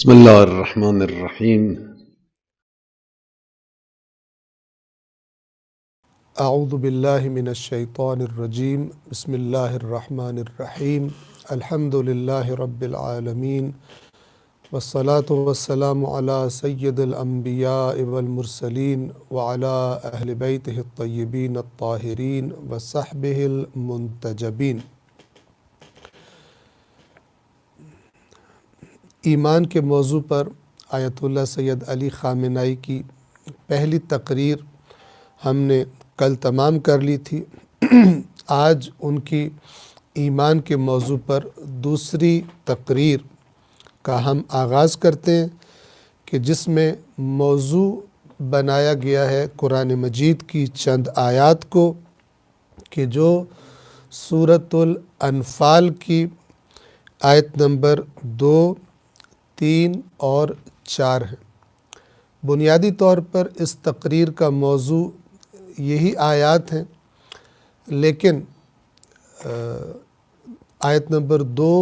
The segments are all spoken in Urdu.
بسم الله الرحمن الرحيم. اعوذ باللہ من الشیطان الرجیم بسم اللہ الرحمن الرحیم الحمد للہ رب العالمین والصلاة والسلام علی سید الانبیاء والمرسلین وعلی اہل بیتہ الطیبین الطاہرین وصحبہ المنتجبین۔ ایمان کے موضوع پر آیت اللہ سید علی خامنائی کی پہلی تقریر ہم نے کل تمام کر لی تھی۔ آج ان کی ایمان کے موضوع پر دوسری تقریر کا ہم آغاز کرتے ہیں کہ جس میں موضوع بنایا گیا ہے قرآن مجید کی چند آیات کو کہ جو سورۃ الانفال کی آیت نمبر 2، 3 اور 4 ہے۔ بنیادی طور پر اس تقریر کا موضوع یہی آیات ہیں، لیکن آیت نمبر 2،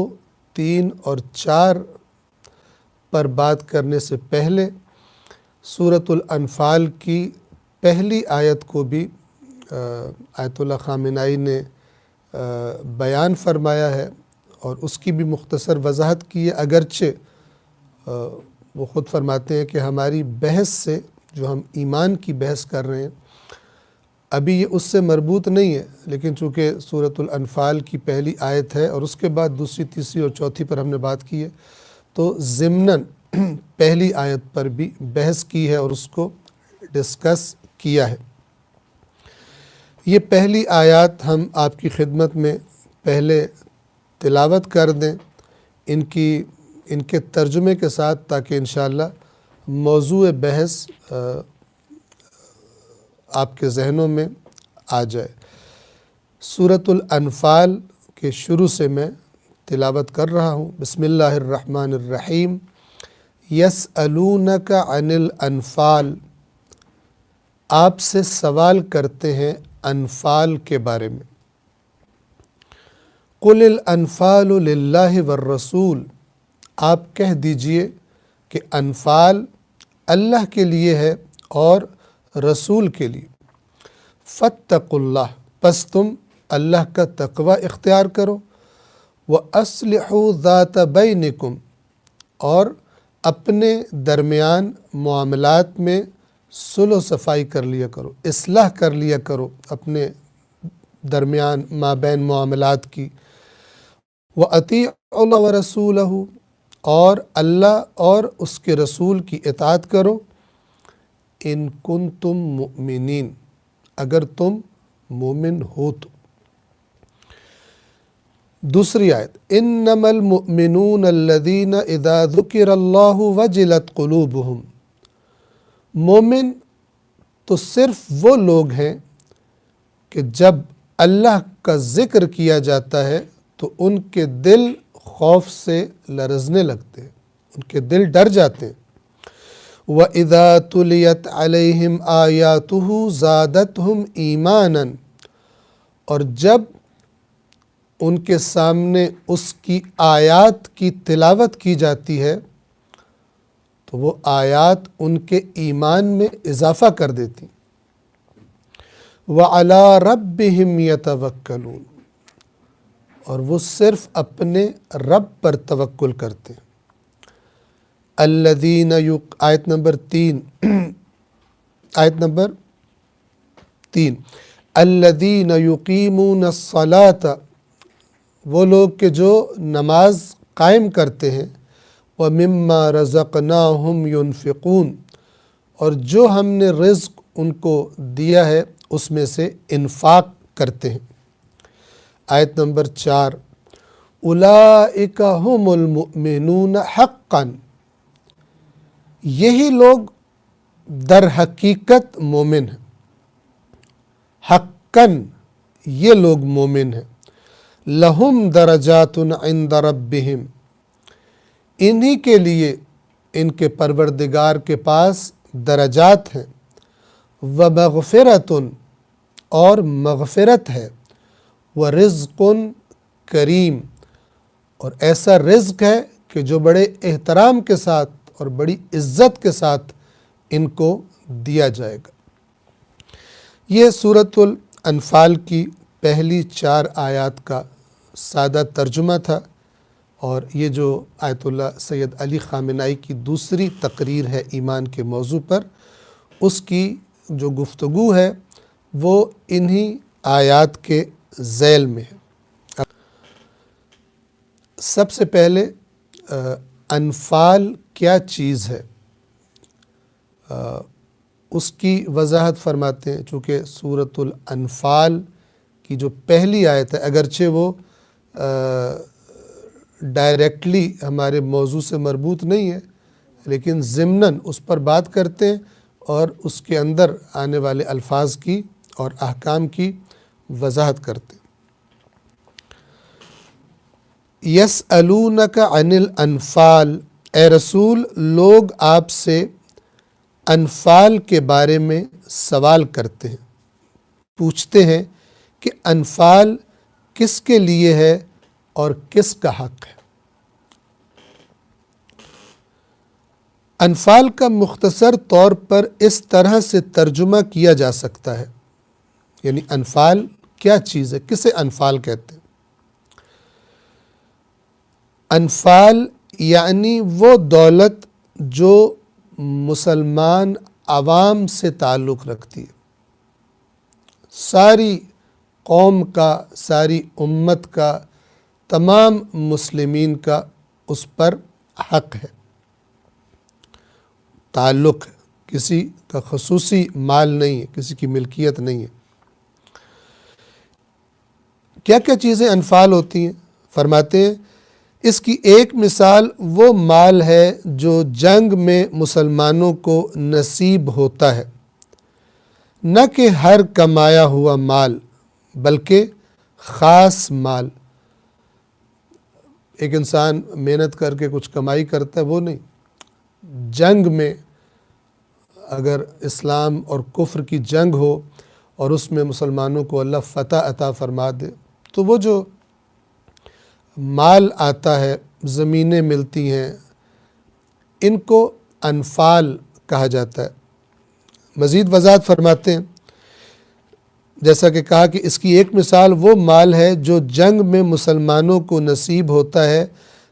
3 اور 4 پر بات کرنے سے پہلے سورۃ الانفال کی پہلی آیت کو بھی آیت اللہ خامنائی نے بیان فرمایا ہے اور اس کی بھی مختصر وضاحت کی ہے، اگرچہ وہ خود فرماتے ہیں کہ ہماری بحث سے جو ہم ایمان کی بحث کر رہے ہیں ابھی یہ اس سے مربوط نہیں ہے، لیکن چونکہ سورۃ الانفال کی پہلی آیت ہے اور اس کے بعد دوسری، تیسری اور چوتھی پر ہم نے بات کی ہے، تو ضمناً پہلی آیت پر بھی بحث کی ہے اور اس کو ڈسکس کیا ہے۔ یہ پہلی آیات ہم آپ کی خدمت میں پہلے تلاوت کر دیں ان کے ترجمے کے ساتھ، تاکہ انشاءاللہ موضوع بحث آپ کے ذہنوں میں آ جائے۔ سورۃ الانفال کے شروع سے میں تلاوت کر رہا ہوں۔ بسم اللہ الرحمن الرحیم۔ یسألونک عن الانفال، آپ سے سوال کرتے ہیں انفال کے بارے میں۔ قل الانفال للہ والرسول، آپ کہہ دیجئے کہ انفال اللہ کے لیے ہے اور رسول کے لیے۔ فاتقوا اللہ، پس تم اللہ کا تقوی اختیار کرو۔ وَأَصْلِحُوا ذَاتَ بَيْنِكُمْ، اور اپنے درمیان معاملات میں صلح و صفائی کر لیا کرو، اصلاح کر لیا کرو اپنے درمیان مابین معاملات کی۔ وَأَطِيعُوا اللَّهَ وَرَسُولَهُ، اور اللہ اور اس کے رسول کی اطاعت کرو۔ ان کنتم مؤمنین، اگر تم مومن ہو تو۔ دوسری آیت، انما المؤمنون الذین اذا ذکر اللہ وجلت قلوبہم، مومن تو صرف وہ لوگ ہیں کہ جب اللہ کا ذکر کیا جاتا ہے تو ان کے دل خوف سے لرزنے لگتے ہیں، ان کے دل ڈر جاتے ہیں۔ وَإِذَا تُلِيَتْ عَلَيْهِمْ آيَاتُهُ زَادَتْهُمْ إِيمَانًا، اور جب ان کے سامنے اس کی آیات کی تلاوت کی جاتی ہے تو وہ آیات ان کے ایمان میں اضافہ کر دیتی۔ وَعَلَىٰ رَبِّهِمْ يَتَوَكَّلُونَ، اور وہ صرف اپنے رب پر توکل کرتے ہیں۔ الذین آیت نمبر 3 الذین یقیمون الصلاة، وہ لوگ کہ جو نماز قائم کرتے ہیں۔ ومما رزقناہم ینفقون، اور جو ہم نے رزق ان کو دیا ہے اس میں سے انفاق کرتے ہیں۔ آیت نمبر 4 اولئک ھم المؤمنون حقا، یہی لوگ در حقیقت مومن ہیں۔ حقاً، یہ لوگ مومن ہیں۔ لہم درجات عند ربہم، انہی کے لیے ان کے پروردگار کے پاس درجات ہیں۔ ومغفرۃ، اور مغفرت ہے۔ ورزق کریم، اور ایسا رزق ہے کہ جو بڑے احترام کے ساتھ اور بڑی عزت کے ساتھ ان کو دیا جائے گا۔ یہ سورۃ الانفال کی پہلی 4 آیات کا سادہ ترجمہ تھا، اور یہ جو آیت اللہ سید علی خامنائی کی دوسری تقریر ہے ایمان کے موضوع پر، اس کی جو گفتگو ہے وہ انہی آیات کے ذیل میں ہے۔ سب سے پہلے انفال کیا چیز ہے اس کی وضاحت فرماتے ہیں۔ چونکہ سورۃ الانفال کی جو پہلی آیت ہے، اگرچہ وہ ڈائریکٹلی ہمارے موضوع سے مربوط نہیں ہے، لیکن ضمناً اس پر بات کرتے ہیں اور اس کے اندر آنے والے الفاظ کی اور احکام کی وضاحت کرتے ہیں۔ یسألونک عن الانفال، اے رسول لوگ آپ سے انفال کے بارے میں سوال کرتے ہیں، پوچھتے ہیں کہ انفال کس کے لیے ہے اور کس کا حق ہے۔ انفال کا مختصر طور پر اس طرح سے ترجمہ کیا جا سکتا ہے، یعنی انفال کیا چیز ہے، کسے انفال کہتے ہیں؟ انفال یعنی وہ دولت جو مسلمان عوام سے تعلق رکھتی ہے، ساری قوم کا، ساری امت کا، تمام مسلمین کا اس پر حق ہے، تعلق ہے، کسی کا خصوصی مال نہیں ہے، کسی کی ملکیت نہیں ہے۔ کیا کیا چیزیں انفال ہوتی ہیں؟ فرماتے ہیں اس کی ایک مثال وہ مال ہے جو جنگ میں مسلمانوں کو نصیب ہوتا ہے، نہ کہ ہر کمایا ہوا مال بلکہ خاص مال۔ ایک انسان محنت کر کے کچھ کمائی کرتا ہے وہ نہیں، جنگ میں اگر اسلام اور کفر کی جنگ ہو اور اس میں مسلمانوں کو اللہ فتح عطا فرما دے تو وہ جو مال آتا ہے، زمینیں ملتی ہیں، ان کو انفال کہا جاتا ہے۔ مزید وضاحت فرماتے ہیں، جیسا کہ کہا کہ اس کی ایک مثال وہ مال ہے جو جنگ میں مسلمانوں کو نصیب ہوتا ہے،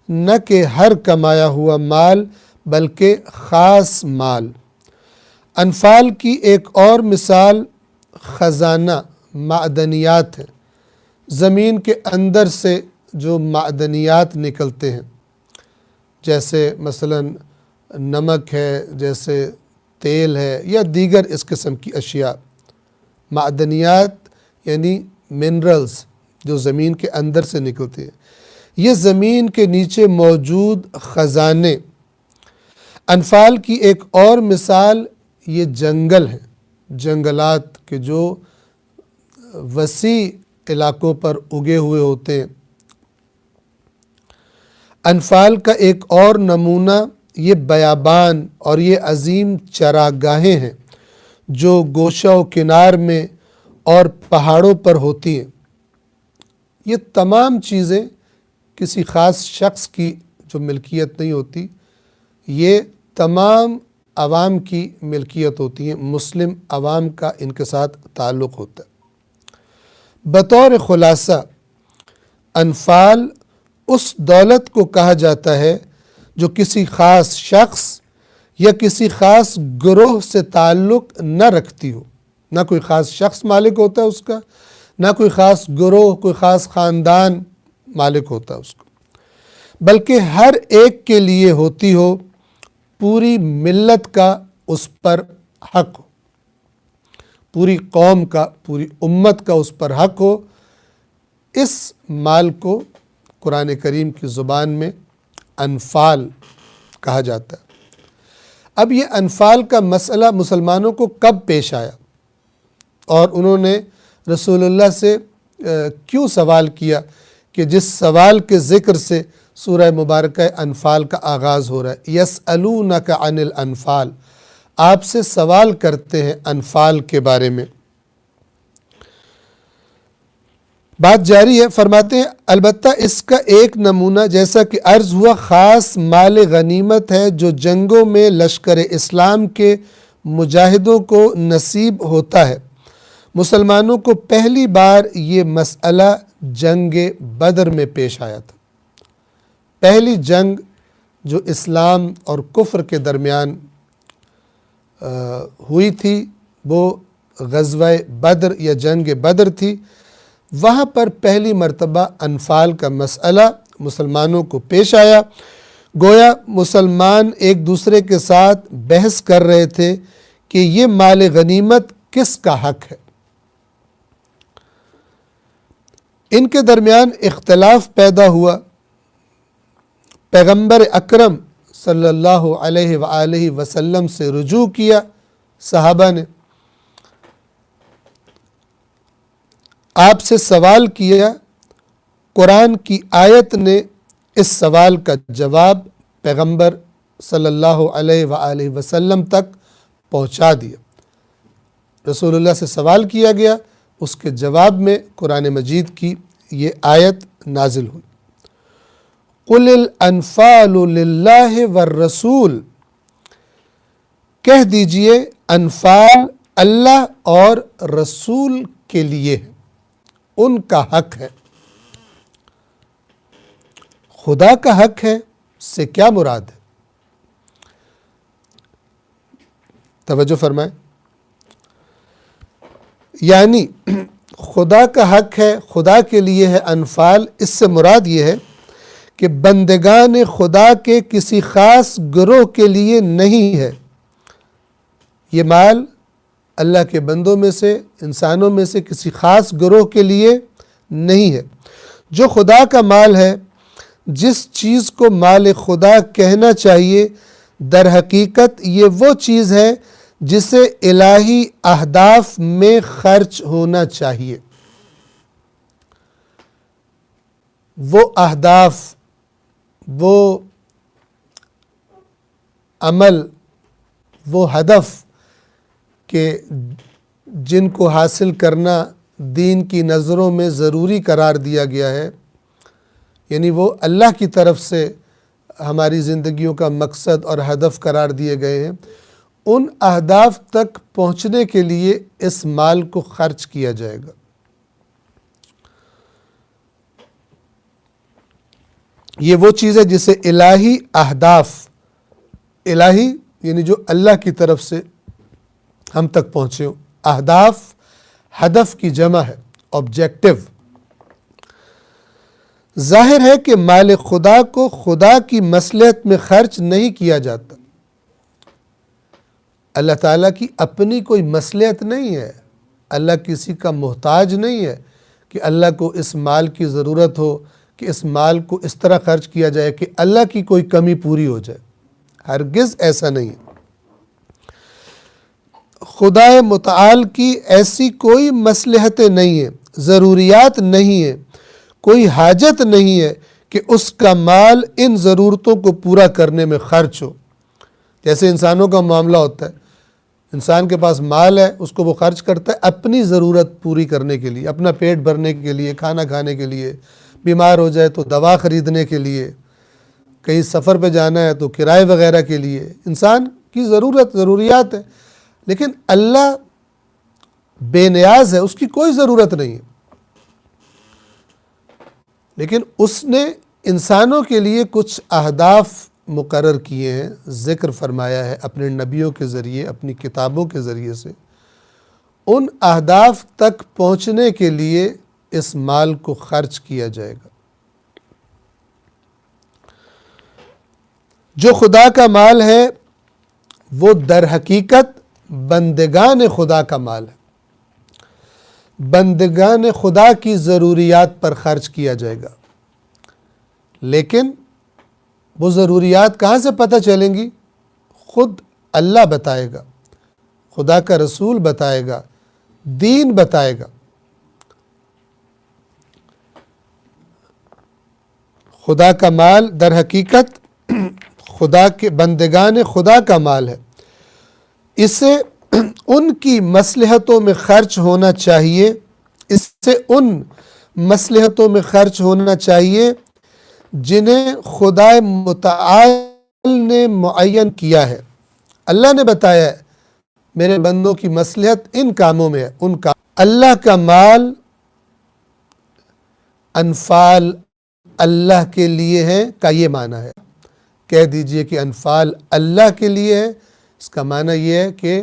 نہ کہ ہر کمایا ہوا مال بلکہ خاص مال۔ انفال کی ایک اور مثال خزانہ، معدنیات ہے، زمین کے اندر سے جو معدنیات نکلتے ہیں، جیسے مثلا نمک ہے، جیسے تیل ہے، یا دیگر اس قسم کی اشیاء۔ معدنیات یعنی منرلز جو زمین کے اندر سے نکلتے ہیں، یہ زمین کے نیچے موجود خزانے۔ انفال کی ایک اور مثال یہ جنگل ہے، جنگلات کے جو وسیع علاقوں پر اگے ہوئے ہوتے ہیں۔ انفال کا ایک اور نمونہ یہ بیابان اور یہ عظیم چراگاہیں ہیں جو گوشہ و کنار میں اور پہاڑوں پر ہوتی ہیں۔ یہ تمام چیزیں کسی خاص شخص کی جو ملکیت نہیں ہوتی، یہ تمام عوام کی ملکیت ہوتی ہیں، مسلم عوام کا ان کے ساتھ تعلق ہوتا ہے۔ بطور خلاصہ، انفال اس دولت کو کہا جاتا ہے جو کسی خاص شخص یا کسی خاص گروہ سے تعلق نہ رکھتی ہو، نہ کوئی خاص شخص مالک ہوتا ہے اس کا، نہ کوئی خاص گروہ، کوئی خاص خاندان مالک ہوتا ہے اس کو، بلکہ ہر ایک کے لیے ہوتی ہو، پوری ملت کا اس پر حق ہو، پوری قوم کا، پوری امت کا اس پر حق ہو۔ اس مال کو قرآن کریم کی زبان میں انفال کہا جاتا ہے۔ اب یہ انفال کا مسئلہ مسلمانوں کو کب پیش آیا اور انہوں نے رسول اللہ سے کیوں سوال کیا کہ جس سوال کے ذکر سے سورہ مبارکہ انفال کا آغاز ہو رہا ہے، یسألونک عن الانفال، آپ سے سوال کرتے ہیں انفال کے بارے میں۔ بات جاری ہے، فرماتے ہیں البتہ اس کا ایک نمونہ جیسا کہ عرض ہوا خاص مال غنیمت ہے جو جنگوں میں لشکر اسلام کے مجاہدوں کو نصیب ہوتا ہے۔ مسلمانوں کو پہلی بار یہ مسئلہ جنگ بدر میں پیش آیا تھا۔ پہلی جنگ جو اسلام اور کفر کے درمیان ہوئی تھی وہ غزوہ بدر یا جنگ بدر تھی۔ وہاں پر پہلی مرتبہ انفال کا مسئلہ مسلمانوں کو پیش آیا۔ گویا مسلمان ایک دوسرے کے ساتھ بحث کر رہے تھے کہ یہ مال غنیمت کس کا حق ہے۔ ان کے درمیان اختلاف پیدا ہوا۔ پیغمبر اکرم صلی اللہ علیہ وآلہ وسلم سے رجوع کیا صحابہ نے، آپ سے سوال کیا۔ قرآن کی آیت نے اس سوال کا جواب پیغمبر صلی اللہ علیہ وآلہ وسلم تک پہنچا دیا۔ رسول اللہ سے سوال کیا گیا، اس کے جواب میں قرآن مجید کی یہ آیت نازل ہوئی۔ قُلِ الْأَنْفَالُ لِلَّهِ وَالرَّسُولِ، کہہ دیجئے انفال اللہ اور رسول کے لیے ہے، ان کا حق ہے۔ خدا کا حق ہے سے کیا مراد ہے؟ توجہ فرمائیں، یعنی خدا کا حق ہے، خدا کے لیے ہے انفال، اس سے مراد یہ ہے کہ بندگان خدا کے کسی خاص گروہ کے لیے نہیں ہے۔ یہ مال اللہ کے بندوں میں سے، انسانوں میں سے کسی خاص گروہ کے لیے نہیں ہے۔ جو خدا کا مال ہے، جس چیز کو مال خدا کہنا چاہیے، در حقیقت یہ وہ چیز ہے جسے الہی اہداف میں خرچ ہونا چاہیے۔ وہ اہداف، وہ عمل، وہ ہدف کہ جن کو حاصل کرنا دین کی نظروں میں ضروری قرار دیا گیا ہے، یعنی وہ اللہ کی طرف سے ہماری زندگیوں کا مقصد اور ہدف قرار دیے گئے ہیں، ان اہداف تک پہنچنے کے لیے اس مال کو خرچ کیا جائے گا۔ یہ وہ چیز ہے جسے الہی اہداف، الہی یعنی جو اللہ کی طرف سے ہم تک پہنچے ہوں، اہداف ہدف کی جمع ہے، آبجیکٹو۔ ظاہر ہے کہ مال خدا کو خدا کی مصلحت میں خرچ نہیں کیا جاتا۔ اللہ تعالیٰ کی اپنی کوئی مصلحت نہیں ہے، اللہ کسی کا محتاج نہیں ہے کہ اللہ کو اس مال کی ضرورت ہو، کہ اس مال کو اس طرح خرچ کیا جائے کہ اللہ کی کوئی کمی پوری ہو جائے۔ ہرگز ایسا نہیں ہے۔ خدا متعال کی ایسی کوئی مصلحتیں نہیں ہیں، ضروریات نہیں ہیں، کوئی حاجت نہیں ہے کہ اس کا مال ان ضرورتوں کو پورا کرنے میں خرچ ہو۔ جیسے انسانوں کا معاملہ ہوتا ہے، انسان کے پاس مال ہے، اس کو وہ خرچ کرتا ہے اپنی ضرورت پوری کرنے کے لیے، اپنا پیٹ بھرنے کے لیے، کھانا کھانے کے لیے، بیمار ہو جائے تو دوا خریدنے کے لیے، کہیں سفر پہ جانا ہے تو کرائے وغیرہ کے لیے۔ انسان کی ضروریات ہے، لیکن اللہ بے نیاز ہے، اس کی کوئی ضرورت نہیں ہے، لیکن اس نے انسانوں کے لیے کچھ اہداف مقرر کیے ہیں، ذکر فرمایا ہے اپنے نبیوں کے ذریعے، اپنی کتابوں کے ذریعے سے۔ ان اہداف تک پہنچنے کے لیے اس مال کو خرچ کیا جائے گا۔ جو خدا کا مال ہے وہ در حقیقت بندگان خدا کا مال ہے، بندگان خدا کی ضروریات پر خرچ کیا جائے گا۔ لیکن وہ ضروریات کہاں سے پتہ چلیں گی؟ خود اللہ بتائے گا، خدا کا رسول بتائے گا، دین بتائے گا۔ خدا کا مال در حقیقت خدا کے بندگان خدا کا مال ہے، اسے ان کی مصلحتوں میں خرچ ہونا چاہیے، اس سے ان مصلحتوں میں خرچ ہونا چاہیے جنہیں خدا متعال نے معین کیا ہے۔ اللہ نے بتایا ہے میرے بندوں کی مصلحت ان کاموں میں ہے، ان کا اللہ کا مال انفال اللہ کے لیے ہے کا یہ معنی ہے۔ کہہ دیجئے کہ انفال اللہ کے لیے ہے، اس کا معنی یہ ہے کہ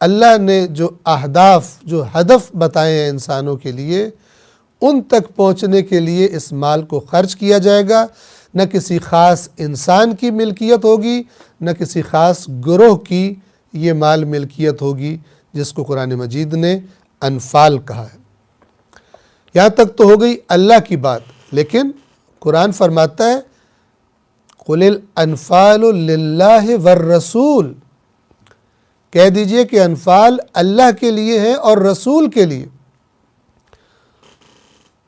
اللہ نے جو اہداف، جو ہدف بتائے ہیں انسانوں کے لیے، ان تک پہنچنے کے لیے اس مال کو خرچ کیا جائے گا۔ نہ کسی خاص انسان کی ملکیت ہوگی، نہ کسی خاص گروہ کی یہ مال ملکیت ہوگی، جس کو قرآن مجید نے انفال کہا ہے۔ یہاں تک تو ہو گئی اللہ کی بات، لیکن قرآن فرماتا ہے قُلِ الْأَنْفَالُ لِلَّهِ وَالرَّسُولِ، کہہ دیجئے کہ انفال اللہ کے لیے ہے اور رسول کے لیے۔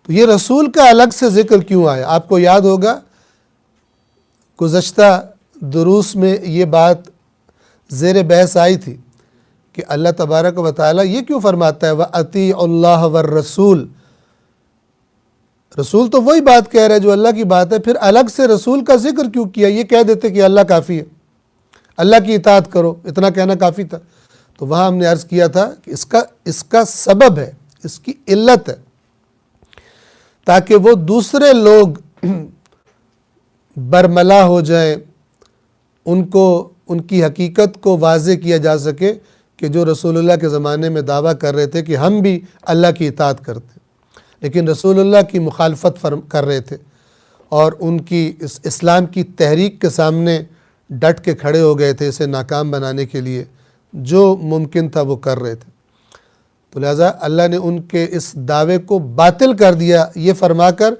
تو یہ رسول کا الگ سے ذکر کیوں آیا؟ آپ کو یاد ہوگا گزشتہ دروس میں یہ بات زیر بحث آئی تھی کہ اللہ تبارک و تعالی یہ کیوں فرماتا ہے وَأَطِيعُوا اللَّهَ وَالرَّسُولِ، رسول تو وہی بات کہہ رہا ہے جو اللہ کی بات ہے، پھر الگ سے رسول کا ذکر کیوں کیا؟ یہ کہہ دیتے کہ اللہ کافی ہے، اللہ کی اطاعت کرو، اتنا کہنا کافی تھا۔ تو وہاں ہم نے عرض کیا تھا کہ اس کا سبب ہے، اس کی علت ہے، تاکہ وہ دوسرے لوگ برملا ہو جائیں، ان کی حقیقت کو واضح کیا جا سکے کہ جو رسول اللہ کے زمانے میں دعویٰ کر رہے تھے کہ ہم بھی اللہ کی اطاعت کرتے ہیں، لیکن رسول اللہ کی مخالفت کر رہے تھے اور ان کی اس اسلام کی تحریک کے سامنے ڈٹ کے کھڑے ہو گئے تھے اسے ناکام بنانے کے لیے، جو ممکن تھا وہ کر رہے تھے۔ تو لہٰذا اللہ نے ان کے اس دعوے کو باطل کر دیا یہ فرما کر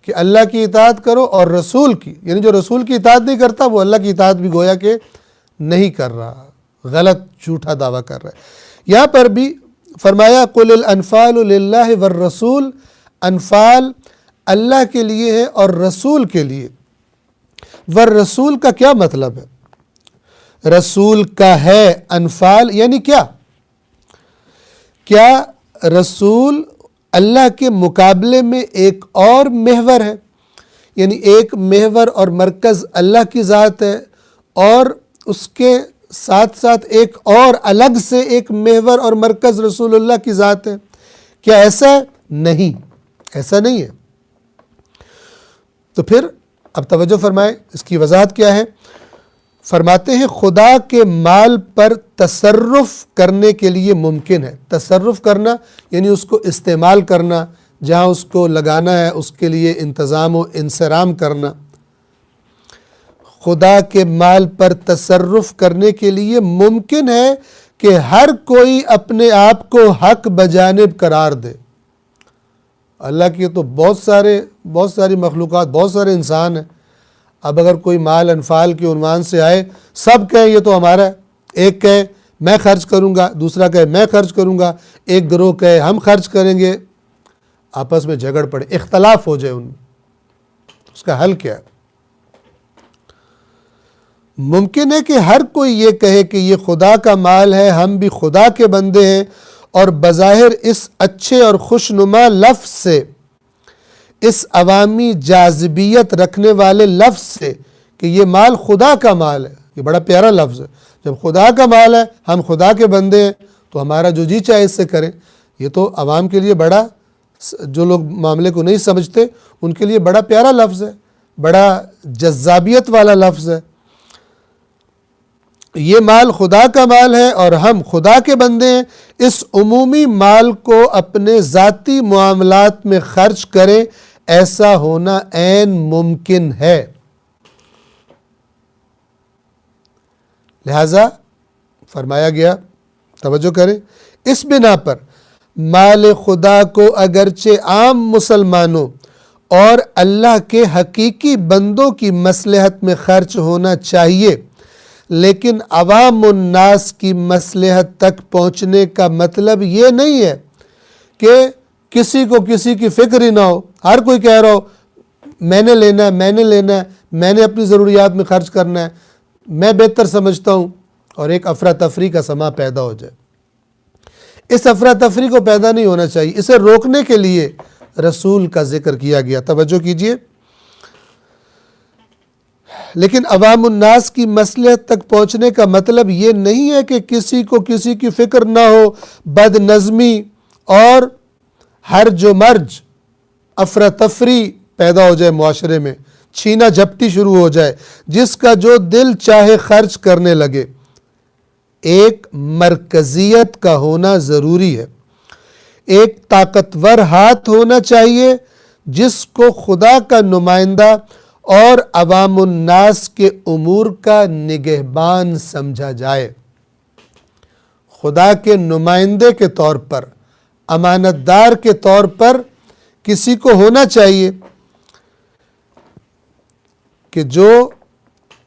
کہ اللہ کی اطاعت کرو اور رسول کی، یعنی جو رسول کی اطاعت نہیں کرتا وہ اللہ کی اطاعت بھی گویا کہ نہیں کر رہا، غلط جھوٹا دعویٰ کر رہا ہے۔ یہاں پر بھی فرمایا قُلِ الْأَنْفَالُ لِلَّهِ وَالرَّسُولِ، انفال اللہ کے لیے ہے اور رسول کے لیے۔ والرسول کا کیا مطلب ہے؟ رسول کا ہے انفال یعنی کیا؟ کیا رسول اللہ کے مقابلے میں ایک اور محور ہے؟ یعنی ایک محور اور مرکز اللہ کی ذات ہے اور اس کے ساتھ ساتھ ایک اور الگ سے ایک محور اور مرکز رسول اللہ کی ذات ہے؟ کیا ایسا ہے؟ نہیں، ایسا نہیں ہے۔ تو پھر اب توجہ فرمائیں، اس کی وضاحت کیا ہے؟ فرماتے ہیں خدا کے مال پر تصرف کرنے کے لیے ممکن ہے۔ تصرف کرنا یعنی اس کو استعمال کرنا، جہاں اس کو لگانا ہے اس کے لیے انتظام و انصرام کرنا۔ خدا کے مال پر تصرف کرنے کے لیے ممکن ہے کہ ہر کوئی اپنے آپ کو حق بجانب قرار دے۔ اللہ کی تو بہت ساری مخلوقات، بہت سارے انسان ہیں۔ اب اگر کوئی مال انفال کے عنوان سے آئے، سب کہیں یہ تو ہمارا ہے، ایک کہے میں خرچ کروں گا، دوسرا کہے میں خرچ کروں گا، ایک گروہ کہے ہم خرچ کریں گے، آپس میں جھگڑ پڑے، اختلاف ہو جائے ان میں۔ اس کا حل کیا ہے؟ ممکن ہے کہ ہر کوئی یہ کہے کہ یہ خدا کا مال ہے، ہم بھی خدا کے بندے ہیں، اور بظاہر اس اچھے اور خوشنما لفظ سے، اس عوامی جاذبیت رکھنے والے لفظ سے کہ یہ مال خدا کا مال ہے، یہ بڑا پیارا لفظ ہے۔ جب خدا کا مال ہے، ہم خدا کے بندے ہیں، تو ہمارا جو جی چاہے اس سے کریں، یہ تو عوام کے لیے بڑا، جو لوگ معاملے کو نہیں سمجھتے ان کے لیے بڑا پیارا لفظ ہے، بڑا جذابیت والا لفظ ہے۔ یہ مال خدا کا مال ہے اور ہم خدا کے بندے ہیں، اس عمومی مال کو اپنے ذاتی معاملات میں خرچ کریں، ایسا ہونا عین ممکن ہے۔ لہذا فرمایا گیا، توجہ کریں، اس بنا پر مال خدا کو اگرچہ عام مسلمانوں اور اللہ کے حقیقی بندوں کی مصلحت میں خرچ ہونا چاہیے، لیکن عوام الناس کی مصلحت تک پہنچنے کا مطلب یہ نہیں ہے کہ کسی کو کسی کی فکر ہی نہ ہو، ہر کوئی کہہ رہا ہو میں نے لینا ہے، میں نے لینا ہے، میں نے اپنی ضروریات میں خرچ کرنا ہے، میں بہتر سمجھتا ہوں، اور ایک افراتفری کا سما پیدا ہو جائے۔ اس افراتفری کو پیدا نہیں ہونا چاہیے۔ اسے روکنے کے لیے رسول کا ذکر کیا گیا. توجہ کیجئے. لیکن عوام الناس کی مصلحت تک پہنچنے کا مطلب یہ نہیں ہے کہ کسی کو کسی کی فکر نہ ہو، بد نظمی اور ہرج و مرج، افراتفری پیدا ہو جائے معاشرے میں، چھینا جھپٹی شروع ہو جائے، جس کا جو دل چاہے خرچ کرنے لگے. ایک مرکزیت کا ہونا ضروری ہے. ایک طاقتور ہاتھ ہونا چاہیے جس کو خدا کا نمائندہ اور عوام الناس کے امور کا نگہبان سمجھا جائے. خدا کے نمائندے کے طور پر، امانت دار کے طور پر کسی کو ہونا چاہیے کہ جو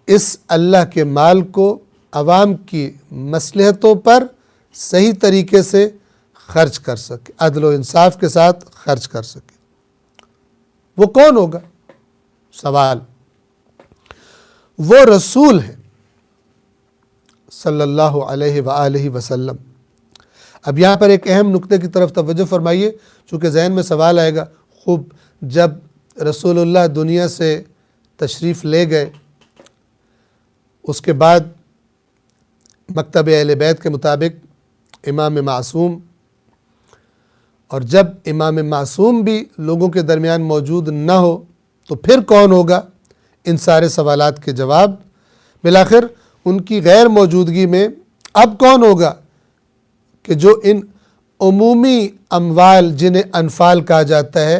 اس اللہ کے مال کو عوام کی مصلحتوں پر صحیح طریقے سے خرچ کر سکے، عدل و انصاف کے ساتھ خرچ کر سکے. وہ کون ہوگا؟ سوال. وہ رسول ہے صلی اللہ علیہ وآلہ وسلم. اب یہاں پر ایک اہم نقطے کی طرف توجہ فرمائیے، چونکہ ذہن میں سوال آئے گا. خوب، جب رسول اللہ دنیا سے تشریف لے گئے، اس کے بعد مکتب اہل بیت کے مطابق امام معصوم، اور جب امام معصوم بھی لوگوں کے درمیان موجود نہ ہو تو پھر کون ہوگا؟ ان سارے سوالات کے جواب بالآخر ان کی غیر موجودگی میں اب کون ہوگا کہ جو ان عمومی اموال جنہیں انفال کہا جاتا ہے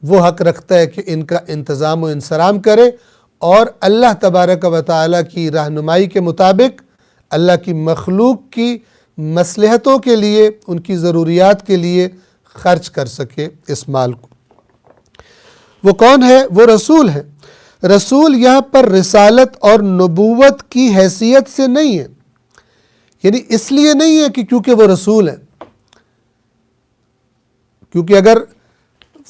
وہ حق رکھتا ہے کہ ان کا انتظام و انصرام کرے اور اللہ تبارک و تعالیٰ کی رہنمائی کے مطابق اللہ کی مخلوق کی مصلحتوں کے لیے، ان کی ضروریات کے لیے خرچ کر سکے اس مال کو. وہ کون ہے؟ وہ رسول ہے. رسول یہاں پر رسالت اور نبوت کی حیثیت سے نہیں ہے، یعنی اس لیے نہیں ہے کہ کیونکہ وہ رسول ہے، کیونکہ اگر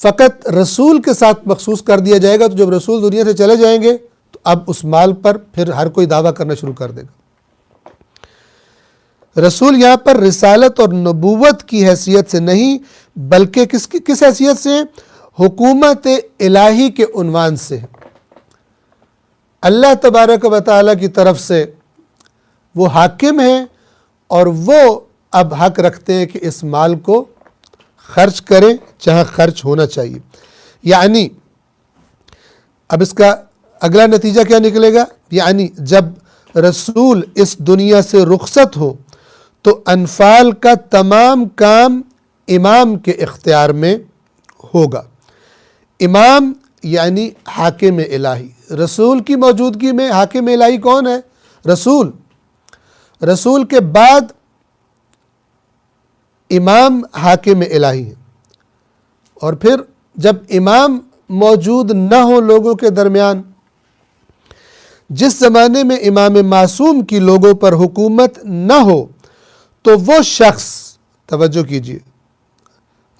فقط رسول کے ساتھ مخصوص کر دیا جائے گا تو جب رسول دنیا سے چلے جائیں گے تو اب اس مال پر پھر ہر کوئی دعویٰ کرنا شروع کر دے گا. رسول یہاں پر رسالت اور نبوت کی حیثیت سے نہیں بلکہ کس حیثیت سے؟ حکومت الہی کے عنوان سے. اللہ تبارک و تعالیٰ کی طرف سے وہ حاکم ہیں اور وہ اب حق رکھتے ہیں کہ اس مال کو خرچ کریں جہاں خرچ ہونا چاہیے. یعنی اب اس کا اگلا نتیجہ کیا نکلے گا؟ یعنی جب رسول اس دنیا سے رخصت ہو تو انفال کا تمام کام امام کے اختیار میں ہوگا. امام یعنی حاکم الہی. رسول کی موجودگی میں حاکم الہی کون ہے؟ رسول. رسول کے بعد امام حاکم الہی ہے. اور پھر جب امام موجود نہ ہو لوگوں کے درمیان، جس زمانے میں امام معصوم کی لوگوں پر حکومت نہ ہو تو وہ شخص، توجہ کیجئے،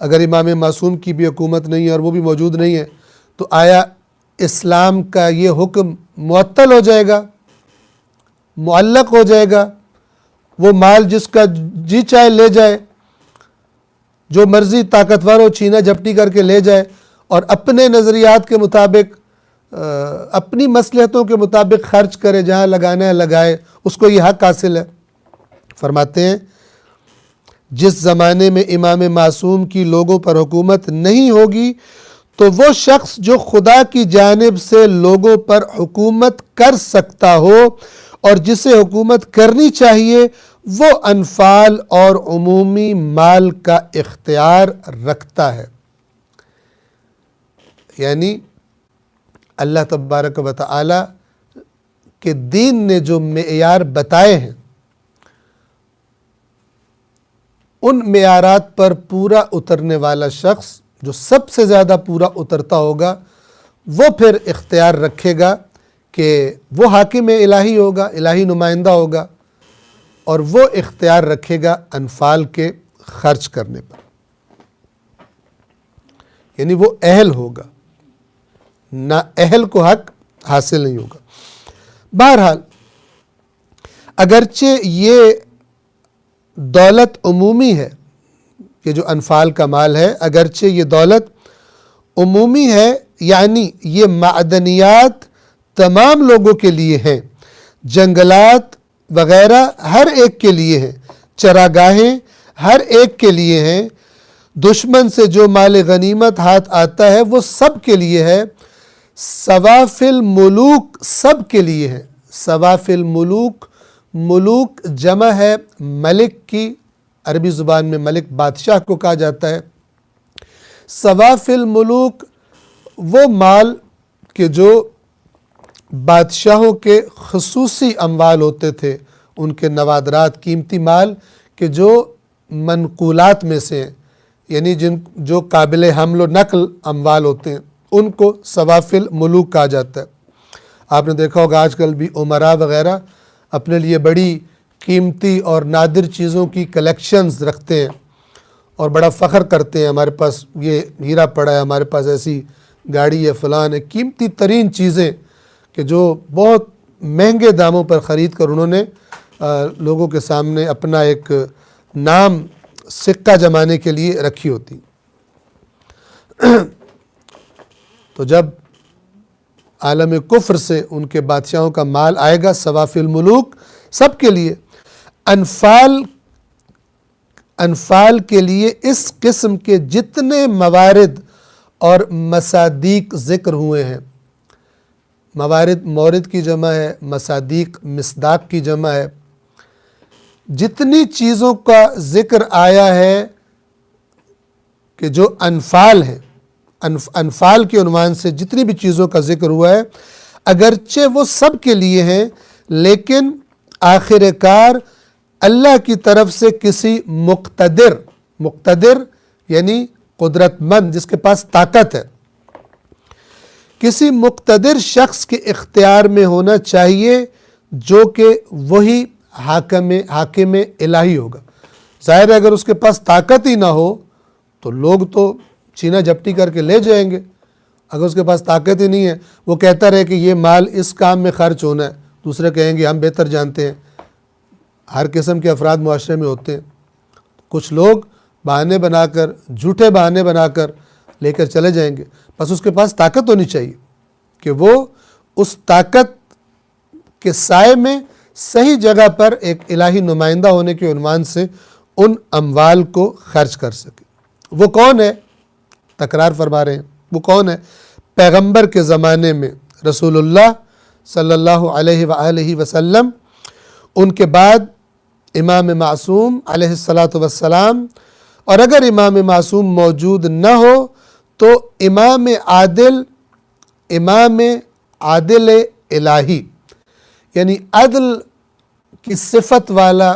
اگر امام معصوم کی بھی حکومت نہیں ہے اور وہ بھی موجود نہیں ہے تو آیا اسلام کا یہ حکم معطل ہو جائے گا، معلق ہو جائے گا؟ وہ مال جس کا جی چاہے لے جائے، جو مرضی طاقتور ہو چھینا جھپٹی کر کے لے جائے اور اپنے نظریات کے مطابق، اپنی مصلحتوں کے مطابق خرچ کرے، جہاں لگانا ہے لگائے، اس کو یہ حق حاصل ہے. فرماتے ہیں جس زمانے میں امام معصوم کی لوگوں پر حکومت نہیں ہوگی تو وہ شخص جو خدا کی جانب سے لوگوں پر حکومت کر سکتا ہو اور جسے حکومت کرنی چاہیے وہ انفال اور عمومی مال کا اختیار رکھتا ہے. یعنی اللہ تبارک و تعالی کے دین نے جو معیار بتائے ہیں ان معیارات پر پورا اترنے والا شخص، جو سب سے زیادہ پورا اترتا ہوگا، وہ پھر اختیار رکھے گا کہ وہ حاکم الہی ہوگا، الہی نمائندہ ہوگا، اور وہ اختیار رکھے گا انفال کے خرچ کرنے پر. یعنی وہ اہل ہوگا، نہ اہل کو حق حاصل نہیں ہوگا. بہرحال اگرچہ یہ دولت عمومی ہے کہ جو انفال کا مال ہے، اگرچہ یہ دولت عمومی ہے، یعنی یہ معدنیات تمام لوگوں کے لیے ہیں، جنگلات وغیرہ ہر ایک کے لیے ہیں، چراگاہیں ہر ایک کے لیے ہیں، دشمن سے جو مال غنیمت ہاتھ آتا ہے وہ سب کے لیے ہے، سواف الملوک سب کے لیے ہے۔ سواف الملوک، ملوک جمع ہے ملک کی، عربی زبان میں ملک بادشاہ کو کہا جاتا ہے۔ سواف الملوک وہ مال کہ جو بادشاہوں کے خصوصی اموال ہوتے تھے، ان کے نوادرات، قیمتی مال کہ جو منقولات میں سے ہیں، یعنی جو قابل حمل و نقل اموال ہوتے ہیں، ان کو سواف الملوک کہا جاتا ہے۔ آپ نے دیکھا ہوگا آج کل بھی عمراء وغیرہ اپنے لیے بڑی قیمتی اور نادر چیزوں کی کلیکشنز رکھتے ہیں اور بڑا فخر کرتے ہیں، ہمارے پاس یہ ہیرا پڑا ہے، ہمارے پاس ایسی گاڑی ہے، فلان ہے، قیمتی ترین چیزیں کہ جو بہت مہنگے داموں پر خرید کر انہوں نے لوگوں کے سامنے اپنا ایک نام سکہ جمانے کے لیے رکھی ہوتی۔ تو جب عالم کفر سے ان کے بادشاہوں کا مال آئے گا، سواف الملوک سب کے لیے۔ انفال کے لیے اس قسم کے جتنے موارد اور مصادیق ذکر ہوئے ہیں، موارد مورد کی جمع ہے، مصادیق مصداق کی جمع ہے، جتنی چیزوں کا ذکر آیا ہے کہ جو انفال ہیں، انفال کے عنوان سے جتنی بھی چیزوں کا ذکر ہوا ہے، اگرچہ وہ سب کے لیے ہیں، لیکن آخر کار اللہ کی طرف سے کسی مقتدر یعنی قدرت مند، جس کے پاس طاقت ہے، کسی مقتدر شخص کے اختیار میں ہونا چاہیے جو کہ وہی حاکم الہی ہوگا۔ ظاہر ہے اگر اس کے پاس طاقت ہی نہ ہو تو لوگ تو چینا جھپٹی کر کے لے جائیں گے۔ اگر اس کے پاس طاقت ہی نہیں ہے، وہ کہتا رہے کہ یہ مال اس کام میں خرچ ہونا ہے، دوسرے کہیں گے ہم بہتر جانتے ہیں۔ ہر قسم کے افراد معاشرے میں ہوتے ہیں، کچھ لوگ بہانے بنا کر، جھوٹے بہانے بنا کر لے کر چلے جائیں گے، بس اس کے پاس طاقت ہونی چاہیے کہ وہ اس طاقت کے سائے میں صحیح جگہ پر ایک الہی نمائندہ ہونے کے عنوان سے ان اموال کو خرچ کر سکے۔ وہ کون ہے؟ تکرار فرما رہے ہیں، وہ کون ہے؟ پیغمبر کے زمانے میں رسول اللہ صلی اللہ علیہ وآلہ وسلم، ان کے بعد امام معصوم علیہ السلام، اور اگر امام معصوم موجود نہ ہو تو امام عادل الہی، یعنی عدل کی صفت والا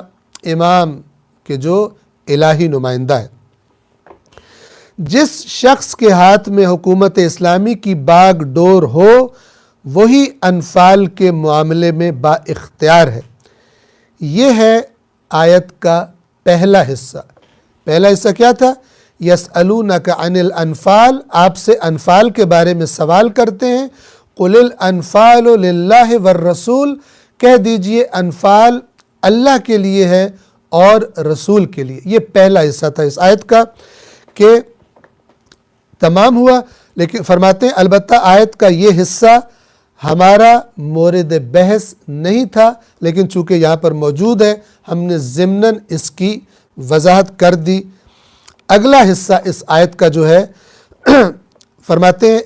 امام کہ جو الہی نمائندہ ہے۔ جس شخص کے ہاتھ میں حکومت اسلامی کی باغ ڈور ہو وہی انفال کے معاملے میں با اختیار ہے۔ یہ ہے آیت کا پہلا حصہ۔ پہلا حصہ کیا تھا؟ یسألونک عن الانفال، آپ سے انفال کے بارے میں سوال کرتے ہیں۔ قل الانفال للہ والرسول، کہہ دیجئے انفال اللہ کے لیے ہے اور رسول کے لیے۔ یہ پہلا حصہ تھا اس آیت کا کہ تمام ہوا، لیکن فرماتے ہیں البتہ آیت کا یہ حصہ ہمارا مورد بحث نہیں تھا، لیکن چونکہ یہاں پر موجود ہے ہم نے ضمناً اس کی وضاحت کر دی۔ اگلا حصہ اس آیت کا جو ہے فرماتے ہیں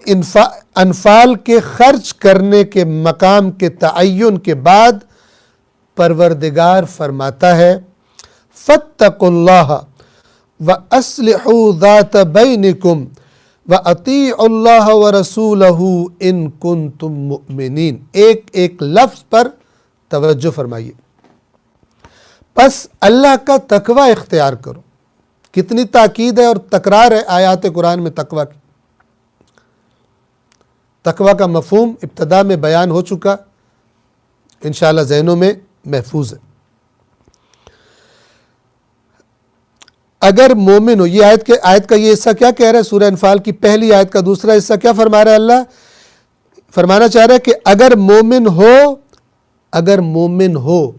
انفال کے خرچ کرنے کے مقام کے تعین کے بعد پروردگار فرماتا ہے فاتقوا اللہ وَأَصْلِحُوا ذَاتَ بَيْنِكُمْ وَأَطِيعُوا اللَّهَ وَرَسُولَهُ إِن كُنتُم مُؤْمِنِينَ۔ ایک ایک لفظ پر توجہ فرمائیے۔ پس اللہ کا تقوی اختیار کرو۔ کتنی تاکید ہے اور تکرار ہے آیات قرآن میں تقوی کی۔ تقوی کا مفہوم ابتدا میں بیان ہو چکا، انشاءاللہ ذہنوں میں محفوظ ہے۔ اگر مومن ہو، یہ آیت کا یہ حصہ کیا کہہ رہا ہے؟ سورہ انفال کی پہلی آیت کا دوسرا حصہ کیا فرما رہا ہے؟ اللہ فرمانا چاہ رہا ہے کہ اگر مومن ہو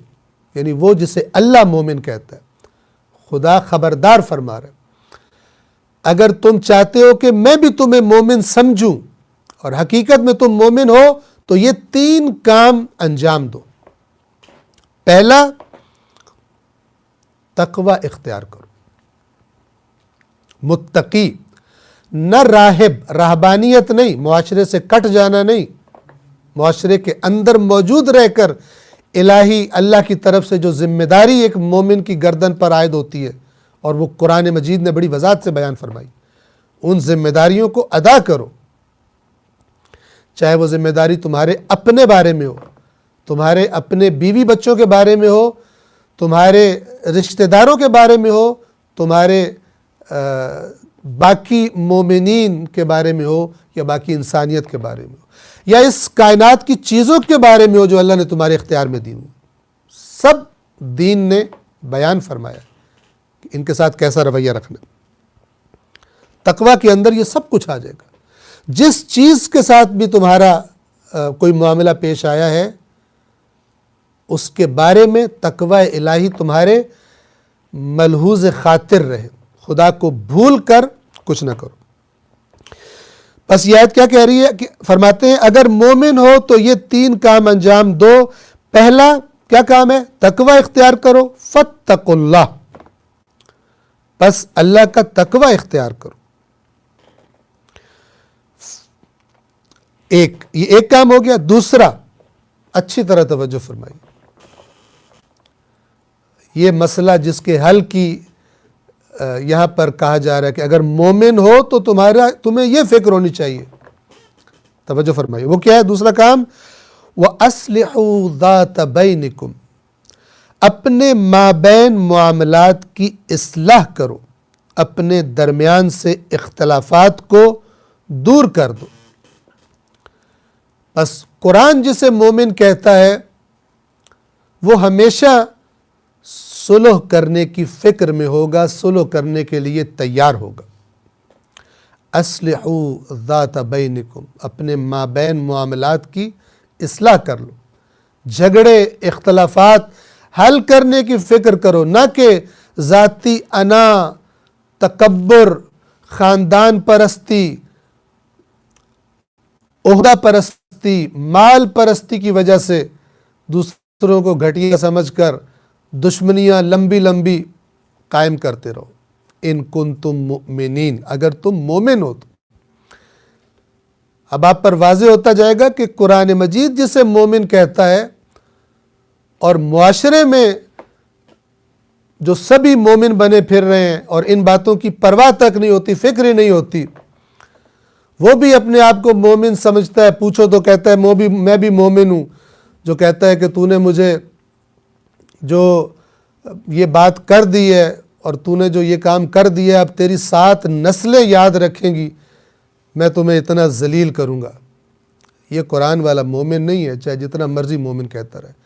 یعنی وہ جسے اللہ مومن کہتا ہے، خدا خبردار فرما رہا ہے اگر تم چاہتے ہو کہ میں بھی تمہیں مومن سمجھوں اور حقیقت میں تم مومن ہو تو یہ 3 کام انجام دو۔ پہلا، تقوی اختیار کرو، متقی، نہ راہب، راہبانیت نہیں، معاشرے سے کٹ جانا نہیں، معاشرے کے اندر موجود رہ کر الہی اللہ کی طرف سے جو ذمہ داری ایک مومن کی گردن پر عائد ہوتی ہے اور وہ قرآن مجید نے بڑی وضاحت سے بیان فرمائی، ان ذمہ داریوں کو ادا کرو، چاہے وہ ذمہ داری تمہارے اپنے بارے میں ہو، تمہارے اپنے بیوی بچوں کے بارے میں ہو، تمہارے رشتہ داروں کے بارے میں ہو، تمہارے باقی مومنین کے بارے میں ہو، یا باقی انسانیت کے بارے میں ہو، یا اس کائنات کی چیزوں کے بارے میں ہو جو اللہ نے تمہارے اختیار میں دی ہوں، سب دین نے بیان فرمایا کہ ان کے ساتھ کیسا رویہ رکھنا۔ تقوی کے اندر یہ سب کچھ آ جائے گا۔ جس چیز کے ساتھ بھی تمہارا کوئی معاملہ پیش آیا ہے اس کے بارے میں تقوی الہی تمہارے ملحوظ خاطر رہے، خدا کو بھول کر کچھ نہ کرو۔ بس یہ آیت کیا کہہ رہی ہے کہ فرماتے ہیں اگر مومن ہو تو یہ 3 کام انجام دو۔ پہلا کیا کام ہے؟ تقوی اختیار کرو، فاتقوا اللہ، بس اللہ کا تقوی اختیار کرو۔ یہ ایک کام ہو گیا۔ دوسرا، اچھی طرح توجہ فرمائی، یہ مسئلہ جس کے حل کی یہاں پر کہا جا رہا ہے کہ اگر مومن ہو تو تمہیں یہ فکر ہونی چاہیے، توجہ فرمائیے، وہ کیا ہے؟ دوسرا کام، وَأَصْلِحُوا ذَاتَ بَيْنِكُمْ، اپنے مابین معاملات کی اصلاح کرو، اپنے درمیان سے اختلافات کو دور کر دو۔ بس قرآن جسے مومن کہتا ہے وہ ہمیشہ صلح کرنے کی فکر میں ہوگا، صلح کرنے کے لیے تیار ہوگا۔ اصلحوا ذات بینکم، اپنے مابین معاملات کی اصلاح کر لو، جھگڑے اختلافات حل کرنے کی فکر کرو، نہ کہ ذاتی انا، تکبر، خاندان پرستی، عہدہ پرستی، مال پرستی کی وجہ سے دوسروں کو گھٹیا سمجھ کر دشمنیاں لمبی لمبی قائم کرتے رہو۔ ان کنتم مؤمنین، اگر تم مومن ہو تو۔ اب آپ پر واضح ہوتا جائے گا کہ قرآن مجید جسے مومن کہتا ہے اور معاشرے میں جو سبھی مومن بنے پھر رہے ہیں اور ان باتوں کی پرواہ تک نہیں ہوتی، فکر ہی نہیں ہوتی، وہ بھی اپنے آپ کو مومن سمجھتا ہے، پوچھو تو کہتا ہے میں بھی مومن ہوں، جو کہتا ہے کہ تو نے مجھے جو یہ بات کر دی ہے اور تو نے جو یہ کام کر دیا ہے اب تیری 7 نسلیں یاد رکھیں گی، میں تمہیں اتنا ذلیل کروں گا۔ یہ قرآن والا مومن نہیں ہے، چاہے جتنا مرضی مومن کہتا رہے۔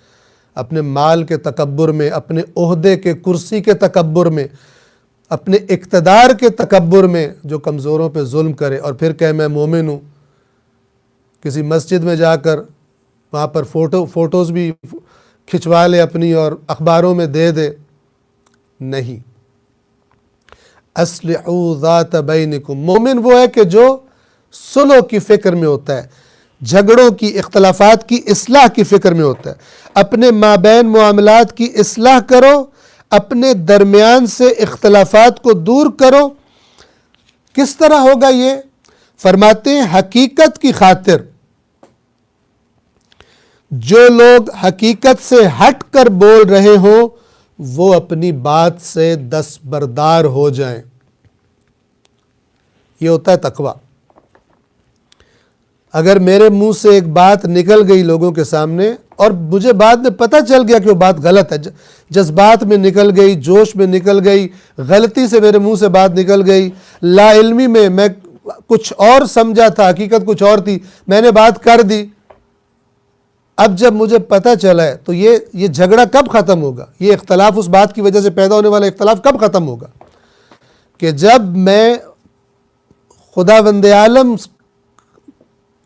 اپنے مال کے تکبر میں، اپنے عہدے کے کرسی کے تکبر میں، اپنے اقتدار کے تکبر میں جو کمزوروں پہ ظلم کرے اور پھر کہے میں مومن ہوں، کسی مسجد میں جا کر وہاں پر فوٹوز بھی کھنچوا لے اپنی اور اخباروں میں دے دے، نہیں۔ اصلحوا ذات بینکم، مومن وہ ہے کہ جو صلح کی فکر میں ہوتا ہے، جھگڑوں کی، اختلافات کی اصلاح کی فکر میں ہوتا ہے۔ اپنے مابین معاملات کی اصلاح کرو، اپنے درمیان سے اختلافات کو دور کرو۔ کس طرح ہوگا یہ؟ فرماتے ہیں حقیقت کی خاطر، جو لوگ حقیقت سے ہٹ کر بول رہے ہوں وہ اپنی بات سے دستبردار ہو جائیں۔ یہ ہوتا ہے تقویٰ۔ اگر میرے منہ سے ایک بات نکل گئی لوگوں کے سامنے اور مجھے بعد میں پتہ چل گیا کہ وہ بات غلط ہے، جذبات میں نکل گئی، جوش میں نکل گئی، غلطی سے میرے منہ سے بات نکل گئی، لا علمی میں کچھ اور سمجھا تھا، حقیقت کچھ اور تھی، میں نے بات کر دی، اب جب مجھے پتہ چلا ہے تو یہ جھگڑا کب ختم ہوگا؟ یہ اختلاف، اس بات کی وجہ سے پیدا ہونے والا اختلاف کب ختم ہوگا؟ کہ جب میں خداوند عالم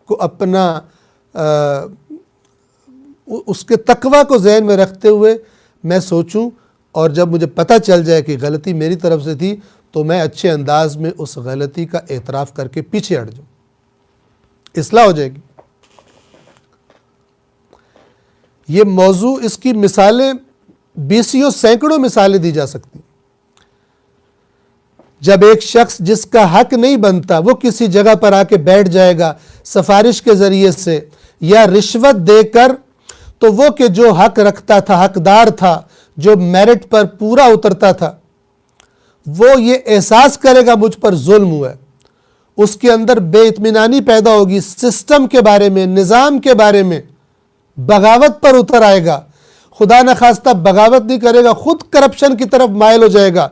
کو اپنا اس کے تقویٰ کو ذہن میں رکھتے ہوئے میں سوچوں اور جب مجھے پتہ چل جائے کہ غلطی میری طرف سے تھی تو میں اچھے انداز میں اس غلطی کا اعتراف کر کے پیچھے ہٹ جاؤں، اصلاح ہو جائے گی۔ یہ موضوع، اس کی مثالیں بیسیوں سینکڑوں مثالیں دی جا سکتی ہیں۔ جب ایک شخص جس کا حق نہیں بنتا وہ کسی جگہ پر آ کے بیٹھ جائے گا سفارش کے ذریعے سے یا رشوت دے کر، تو وہ کہ جو حق رکھتا تھا، حقدار تھا، جو میرٹ پر پورا اترتا تھا، وہ یہ احساس کرے گا مجھ پر ظلم ہوا ہے، اس کے اندر بے اطمینانی پیدا ہوگی، سسٹم کے بارے میں، نظام کے بارے میں، بغاوت پر اتر آئے گا۔ خدا نخواستہ بغاوت نہیں کرے گا، خود کرپشن کی طرف مائل ہو جائے گا،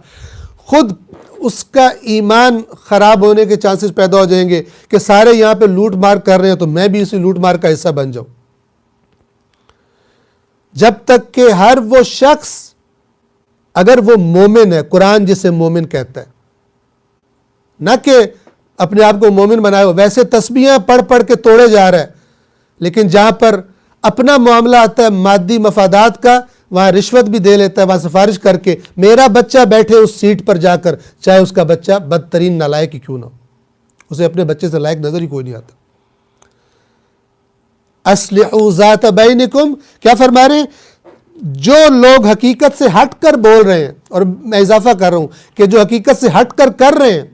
خود اس کا ایمان خراب ہونے کے چانسز پیدا ہو جائیں گے کہ سارے یہاں پہ لوٹ مار کر رہے ہیں تو میں بھی اسی لوٹ مار کا حصہ بن جاؤں۔ جب تک کہ ہر وہ شخص، اگر وہ مومن ہے، قرآن جسے مومن کہتا ہے، نہ کہ اپنے آپ کو مومن بنائے ہو، ویسے تسبیحاں پڑھ پڑھ کے توڑے جا رہا ہے، لیکن جہاں پر اپنا معاملہ آتا ہے مادی مفادات کا، وہاں رشوت بھی دے لیتا ہے، وہاں سفارش کر کے میرا بچہ بیٹھے اس سیٹ پر جا کر، چاہے اس کا بچہ بدترین نالائق ہی کیوں نہ ہو، اسے اپنے بچے سے لائق نظر ہی کوئی نہیں آتا۔ اصلحوا ذات بینکم، کیا فرما رہے ہیں؟ جو لوگ حقیقت سے ہٹ کر بول رہے ہیں، اور میں اضافہ کر رہا ہوں کہ جو حقیقت سے ہٹ کر کر رہے ہیں،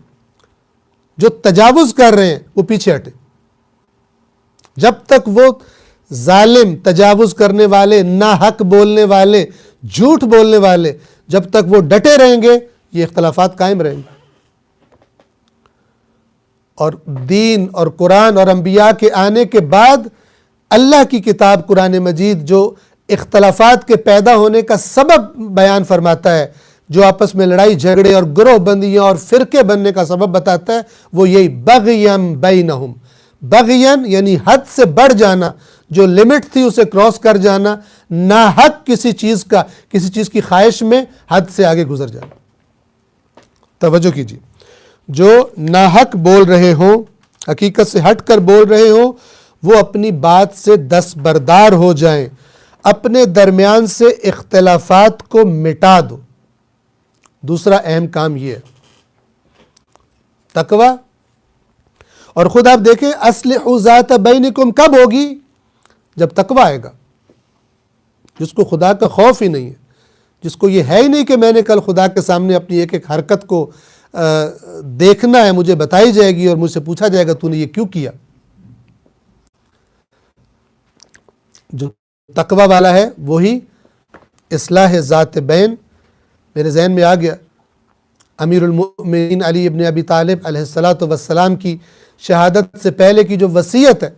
جو تجاوز کر رہے ہیں، وہ پیچھے ہٹے۔ جب تک وہ ظالم، تجاوز کرنے والے، ناحق بولنے والے، جھوٹ بولنے والے، جب تک وہ ڈٹے رہیں گے، یہ اختلافات قائم رہیں گے۔ اور دین اور قرآن اور انبیاء کے آنے کے بعد اللہ کی کتاب قرآن مجید جو اختلافات کے پیدا ہونے کا سبب بیان فرماتا ہے، جو آپس میں لڑائی جھگڑے اور گروہ بندیاں اور فرقے بننے کا سبب بتاتا ہے، وہ یہی بغیم بینہم، بغین یعنی حد سے بڑھ جانا، جو لمٹ تھی اسے کراس کر جانا، ناحق کسی چیز کی خواہش میں حد سے آگے گزر جانا۔ توجہ کیجیے، جو ناحق بول رہے ہوں، حقیقت سے ہٹ کر بول رہے ہوں، وہ اپنی بات سے دستبردار ہو جائیں، اپنے درمیان سے اختلافات کو مٹا دو۔ دوسرا اہم کام یہ ہے تقوی۔ اور خود آپ دیکھیں، اصلحوا ذات بینکم کب ہوگی؟ جب تقوی آئے گا۔ جس کو خدا کا خوف ہی نہیں ہے، جس کو یہ ہے ہی نہیں کہ میں نے کل خدا کے سامنے اپنی ایک ایک حرکت کو دیکھنا ہے، مجھے بتائی جائے گی اور مجھ سے پوچھا جائے گا تو نے یہ کیوں کیا۔ جو تقوی والا ہے وہی اصلاح ذات بین۔ میرے ذہن میں آ گیا امیر المؤمنین علی ابن ابی طالب علیہ السلام کی شہادت سے پہلے کی جو وصیت ہے،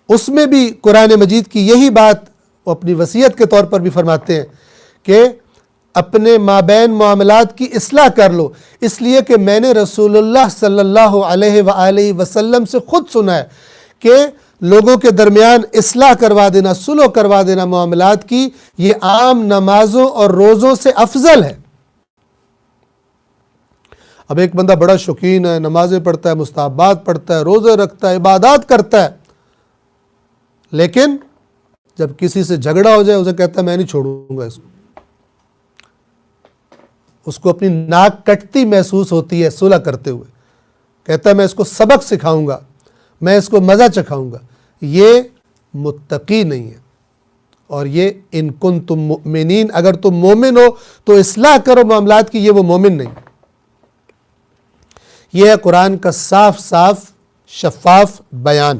اس میں بھی قرآن مجید کی یہی بات وہ اپنی وصیت کے طور پر بھی فرماتے ہیں کہ اپنے مابین معاملات کی اصلاح کر لو، اس لیے کہ میں نے رسول اللہ صلی اللہ علیہ وآلہ وسلم سے خود سنا ہے کہ لوگوں کے درمیان اصلاح کروا دینا، صلح کروا دینا معاملات کی، یہ عام نمازوں اور روزوں سے افضل ہے۔ اب ایک بندہ بڑا شوقین ہے، نمازیں پڑھتا ہے، مستحبات پڑھتا ہے، روزے رکھتا ہے، عبادات کرتا ہے، لیکن جب کسی سے جھگڑا ہو جائے اسے کہتا ہے میں نہیں چھوڑوں گا اس کو اپنی ناک کٹتی محسوس ہوتی ہے صلح کرتے ہوئے، کہتا ہے میں اس کو سبق سکھاؤں گا، میں اس کو مزہ چکھاؤں گا۔ یہ متقی نہیں ہے۔ اور یہ ان کنتم مؤمنین، اگر تم مومن ہو تو اصلاح کرو معاملات کی، یہ وہ مومن نہیں۔ یہ ہے قرآن کا صاف صاف شفاف بیان۔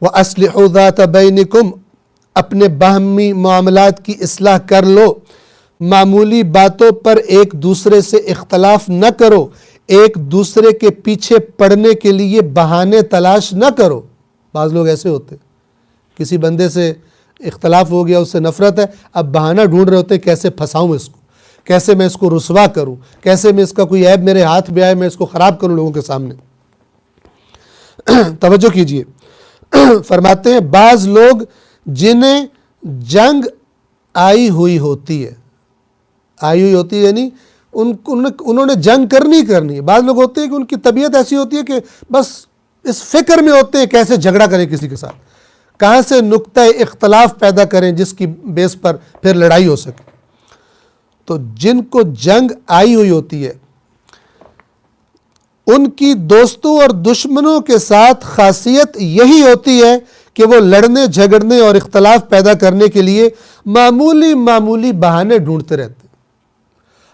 وَأَصْلِحُوا ذَاتَ بَيْنِكُمْ، اپنے باہمی معاملات کی اصلاح کر لو، معمولی باتوں پر ایک دوسرے سے اختلاف نہ کرو، ایک دوسرے کے پیچھے پڑنے کے لیے بہانے تلاش نہ کرو۔ بعض لوگ ایسے ہوتے، کسی بندے سے اختلاف ہو گیا، اس سے نفرت ہے، اب بہانہ ڈھونڈ رہے ہوتے کیسے پھنساؤں اس کو، کیسے میں اس کو رسوا کروں، کیسے میں اس کا کوئی عیب میرے ہاتھ میں آئے میں اس کو خراب کروں لوگوں کے سامنے۔ توجہ کیجئے، فرماتے ہیں بعض لوگ جنہیں جنگ آئی ہوئی ہوتی ہے یعنی انہوں نے جنگ کرنی ہے۔ بعض لوگ ہوتے ہیں کہ ان کی طبیعت ایسی ہوتی ہے کہ بس اس فکر میں ہوتے ہیں کیسے جھگڑا کریں کسی کے ساتھ، کہاں سے نقطہ اختلاف پیدا کریں جس کی بیس پر پھر لڑائی ہو سکے۔ تو جن کو جنگ آئی ہوئی ہوتی ہے ان کی دوستوں اور دشمنوں کے ساتھ خاصیت یہی ہوتی ہے کہ وہ لڑنے جھگڑنے اور اختلاف پیدا کرنے کے لیے معمولی بہانے ڈھونڈتے رہتے ہیں.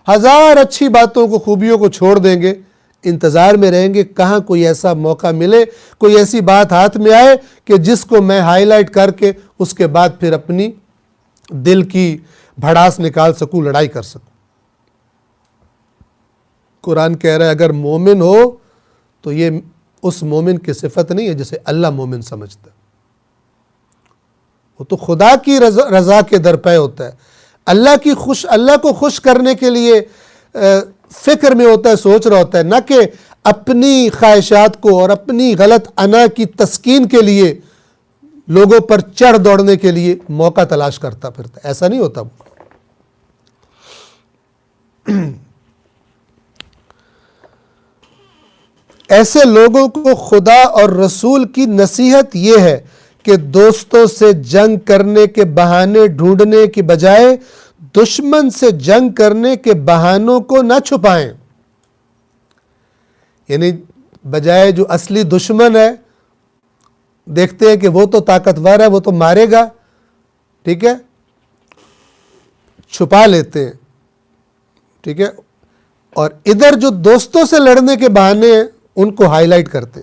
ہزار اچھی باتوں کو خوبیوں کو چھوڑ دیں گے, انتظار میں رہیں گے کہاں کوئی ایسا موقع ملے, کوئی ایسی بات ہاتھ میں آئے کہ جس کو میں ہائی لائٹ کر کے اس کے بعد پھر اپنی دل کی بھڑاس نکال سکوں, لڑائی کر سکوں. قرآن کہہ رہا ہے اگر مومن ہو تو یہ اس مومن کی صفت نہیں ہے جسے اللہ مومن سمجھتا ہے. وہ تو خدا کی رضا کے درپے ہوتا ہے, اللہ کو خوش کرنے کے لیے فکر میں ہوتا ہے, سوچ رہا ہوتا ہے, نہ کہ اپنی خواہشات کو اور اپنی غلط انا کی تسکین کے لیے لوگوں پر چڑھ دوڑنے کے لیے موقع تلاش کرتا پھرتا. ایسا نہیں ہوتا. ایسے لوگوں کو خدا اور رسول کی نصیحت یہ ہے کہ دوستوں سے جنگ کرنے کے بہانے ڈھونڈنے کی بجائے دشمن سے جنگ کرنے کے بہانوں کو نہ چھپائیں. یعنی بجائے جو اصلی دشمن ہے دیکھتے ہیں کہ وہ تو طاقتور ہے, وہ تو مارے گا, ٹھیک ہے, چھپا لیتے ہیں, ٹھیک ہے, اور ادھر جو دوستوں سے لڑنے کے بہانے ہیں ان کو ہائی لائٹ کرتے.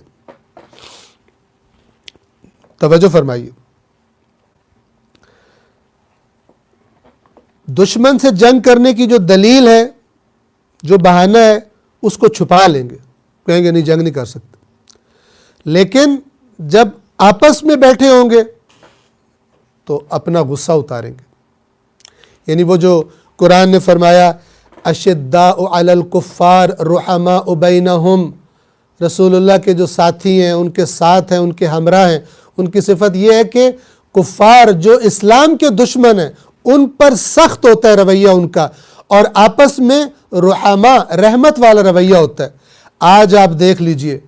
توجہ فرمائیے, دشمن سے جنگ کرنے کی جو دلیل ہے, جو بہانہ ہے, اس کو چھپا لیں گے, کہیں گے نہیں جنگ نہیں کر سکتے. لیکن جب آپس میں بیٹھے ہوں گے تو اپنا غصہ اتاریں گے. یعنی وہ جو قرآن نے فرمایا اشداء علی الکفار رحماء بینہم, رسول اللہ کے جو ساتھی ہیں, ان کے ساتھ ہیں, ان کے ہمراہ ہیں, ان کی صفت یہ ہے کہ کفار جو اسلام کے دشمن ہیں ان پر سخت ہوتا ہے رویہ ان کا, اور آپس میں رحماء رحمت والا رویہ ہوتا ہے. آج آپ دیکھ لیجئے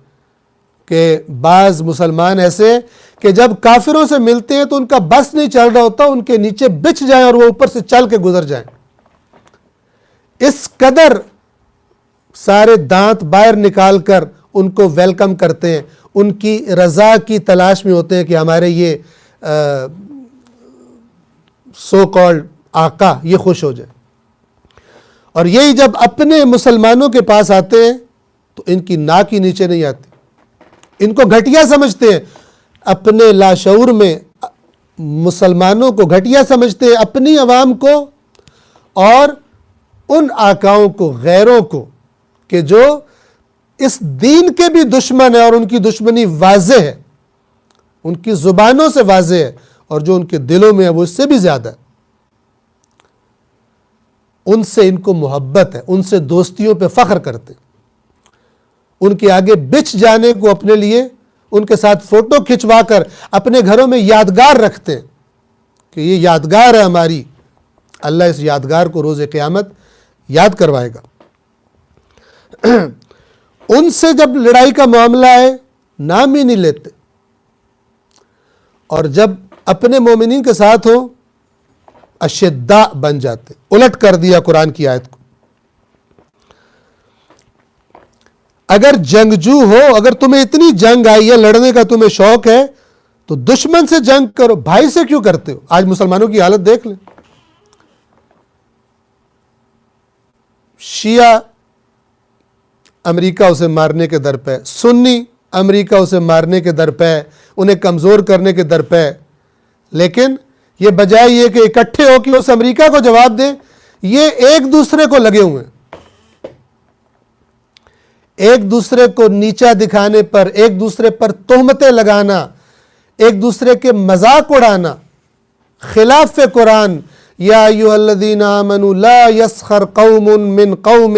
کہ بعض مسلمان ایسے کہ جب کافروں سے ملتے ہیں تو ان کا بس نہیں چل رہا ہوتا, ان کے نیچے بچھ جائیں اور وہ اوپر سے چل کے گزر جائیں. اس قدر سارے دانت باہر نکال کر ان کو ویلکم کرتے ہیں, ان کی رضا کی تلاش میں ہوتے ہیں کہ ہمارے یہ سو کالڈ آقا یہ خوش ہو جائے. اور یہی جب اپنے مسلمانوں کے پاس آتے ہیں تو ان کی ناک ہی نیچے نہیں آتی, ان کو گھٹیا سمجھتے ہیں, اپنے لاشعور میں مسلمانوں کو گھٹیا سمجھتے ہیں, اپنی عوام کو اور ان آقاؤں کو, غیروں کو, کہ جو اس دین کے بھی دشمن ہے اور ان کی دشمنی واضح ہے, ان کی زبانوں سے واضح ہے, اور جو ان کے دلوں میں ہے وہ اس سے بھی زیادہ ہے. ان سے ان کو محبت ہے, ان سے دوستیوں پہ فخر کرتے, ان کے آگے بچھ جانے کو اپنے لیے, ان کے ساتھ فوٹو کھنچوا کر اپنے گھروں میں یادگار رکھتے ہیں کہ یہ یادگار ہے ہماری. اللہ اس یادگار کو روز قیامت یاد کروائے گا. ان سے جب لڑائی کا معاملہ ہے نام ہی نہیں لیتے, اور جب اپنے مومنین کے ساتھ ہو اشداء بن جاتے. الٹ کر دیا قرآن کی آیت کو. اگر جنگجو ہو, اگر تمہیں اتنی جنگ آئی ہے, لڑنے کا تمہیں شوق ہے, تو دشمن سے جنگ کرو, بھائی سے کیوں کرتے ہو؟ آج مسلمانوں کی حالت دیکھ لیں. شیعہ امریکہ اسے مارنے کے در پہ, سنی امریکہ اسے مارنے کے در پہ, انہیں کمزور کرنے کے در پہ. لیکن یہ بجائے یہ کہ اکٹھے ہو کے اس امریکہ کو جواب دیں, یہ ایک دوسرے کو لگے ہوئے ہیں, ایک دوسرے کو نیچا دکھانے پر, ایک دوسرے پر تہمتیں لگانا, ایک دوسرے کے مذاق اڑانا, خلاف قرآن. یا ایھا الذین آمنوا لا یسخر قوم من قوم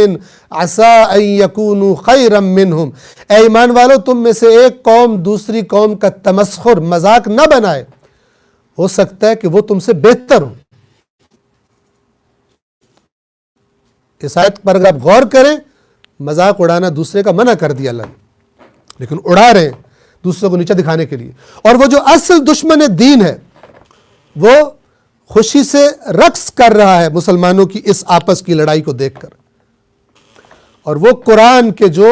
عسى ان یکونوا خیرا منہم. اے ایمان والو, تم میں سے ایک قوم دوسری قوم کا تمسخر, مذاق نہ بنائے, ہو سکتا ہے کہ وہ تم سے بہتر ہو. اس آیت پر اگر آپ غور کریں, مذاق اڑانا دوسرے کا منع کر دیا اللہ نے, لیکن اڑا رہے ہیں دوسرے کو نیچا دکھانے کے لیے. اور وہ جو اصل دشمن دین ہے وہ خوشی سے رقص کر رہا ہے مسلمانوں کی اس آپس کی لڑائی کو دیکھ کر، اور وہ قرآن کے جو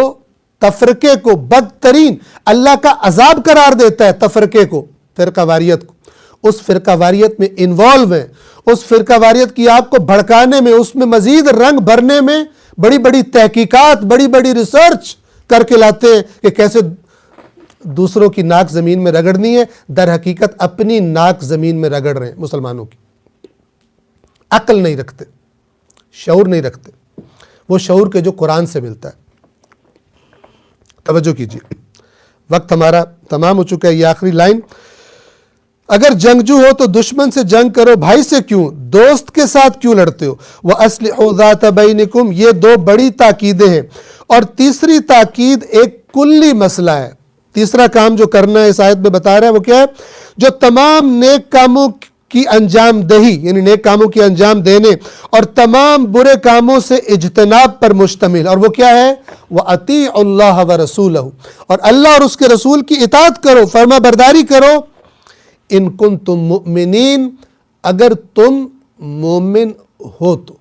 تفرقے کو بدترین اللہ کا عذاب قرار دیتا ہے، تفرقے کو، فرقہ واریت کو، اس فرقہ واریت میں انوالو ہیں، اس فرقہ واریت کی آگ کو بھڑکانے میں، اس میں مزید رنگ بھرنے میں بڑی بڑی تحقیقات، بڑی بڑی ریسرچ کر کے لاتے ہیں کہ کیسے دوسروں کی ناک زمین میں رگڑنی ہے، در حقیقت اپنی ناک زمین میں رگڑ رہے ہیں مسلمانوں کی۔ عقل نہیں رکھتے، شعور نہیں رکھتے، وہ شعور کے جو قرآن سے ملتا ہے۔ توجہ کیجیے، وقت ہمارا تمام ہو چکا ہے۔ یہ آخری لائن، اگر جنگجو ہو تو دشمن سے جنگ کرو، بھائی سے کیوں، دوست کے ساتھ کیوں لڑتے ہو؟ وَأَصْلِحُوا ذَاتَ بَيْنِكُمْ، یہ دو بڑی تاکیدیں ہیں۔ اور تیسری تاکید ایک کلی مسئلہ ہے۔ تیسرا کام جو کرنا ہے اس آیت میں بتا رہا ہے وہ کیا ہے؟ جو تمام نیک کاموں کی انجام دہی، یعنی نیک کاموں کی انجام دینے اور تمام برے کاموں سے اجتناب پر مشتمل، اور وہ کیا ہے؟ وَأَطِيعُوا اللَّهَ وَرَسُولَهُ، اور اللہ اور اس کے رسول کی اطاعت کرو، فرما برداری کرو، ان کنتم مؤمنین، اگر تم مومن ہو تو۔